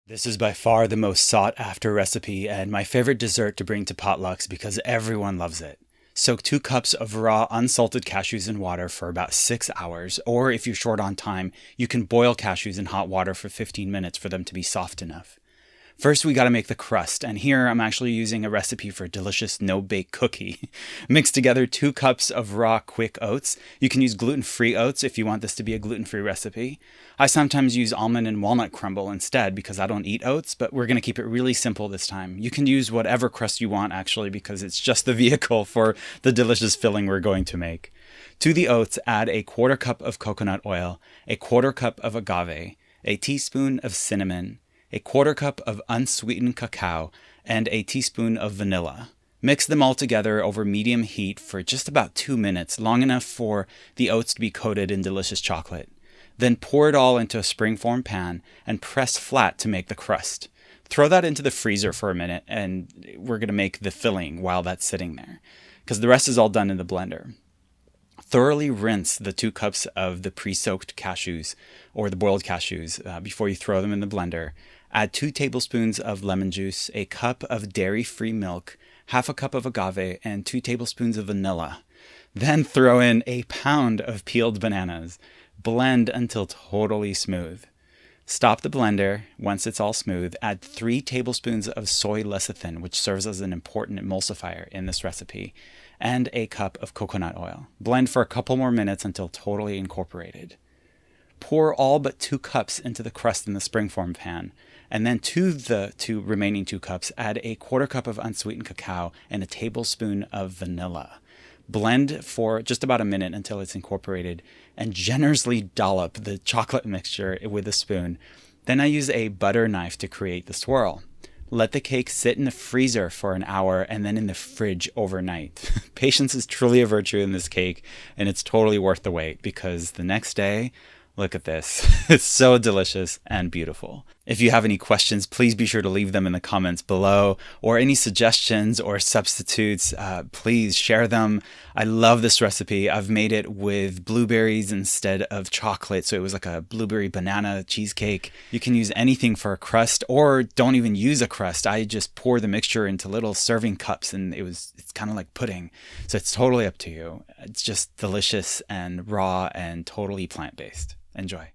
This is by far the most sought after recipe and my favorite dessert to bring to potlucks because everyone loves it. Soak 2 cups of raw unsalted cashews in water for about 6 hours, or if you're short on time, you can boil cashews in hot water for 15 minutes for them to be soft enough. First, we gotta make the crust, and here I'm actually using a recipe for a delicious no-bake cookie. Mix together 2 cups of raw quick oats. You can use gluten-free oats if you want this to be a gluten-free recipe. I sometimes use almond and walnut crumble instead because I don't eat oats, but we're gonna keep it really simple this time. You can use whatever crust you want actually because it's just the vehicle for the delicious filling we're going to make. To the oats, add a 1/4 cup of coconut oil, a 1/4 cup of agave, a teaspoon of cinnamon, a 1/4 cup of unsweetened cacao, and a teaspoon of vanilla. Mix them all together over medium heat for just about 2 minutes, long enough for the oats to be coated in delicious chocolate. Then pour it all into a springform pan and press flat to make the crust. Throw that into the freezer for a minute and we're going to make the filling while that's sitting there, because the rest is all done in the blender. Thoroughly rinse the 2 cups of the pre-soaked cashews or the boiled cashews before you throw them in the blender. Add 2 tablespoons of lemon juice, a cup of dairy-free milk, half a cup of agave, and 2 tablespoons of vanilla. Then throw in a pound of peeled bananas. Blend until totally smooth. Stop the blender once it's all smooth. Add 3 tablespoons of soy lecithin, which serves as an important emulsifier in this recipe, and a cup of coconut oil. Blend for a couple more minutes until totally incorporated. Pour all but 2 cups into the crust in the springform pan, and then to the remaining 2 cups, add a 1/4 cup of unsweetened cacao and a tablespoon of vanilla. Blend for just about a minute until it's incorporated, and generously dollop the chocolate mixture with a spoon. Then I use a butter knife to create the swirl. Let the cake sit in the freezer for an hour and then in the fridge overnight. Patience is truly a virtue in this cake, and it's totally worth the wait because the next day, look at this. It's so delicious and beautiful. If you have any questions, please be sure to leave them in the comments below, or any suggestions or substitutes, please share them. I love this recipe. I've made it with blueberries instead of chocolate, so it was like a blueberry banana cheesecake. You can use anything for a crust, or don't even use a crust. I just pour the mixture into little serving cups, and it's kind of like pudding. So it's totally up to you. It's just delicious and raw and totally plant-based. Enjoy.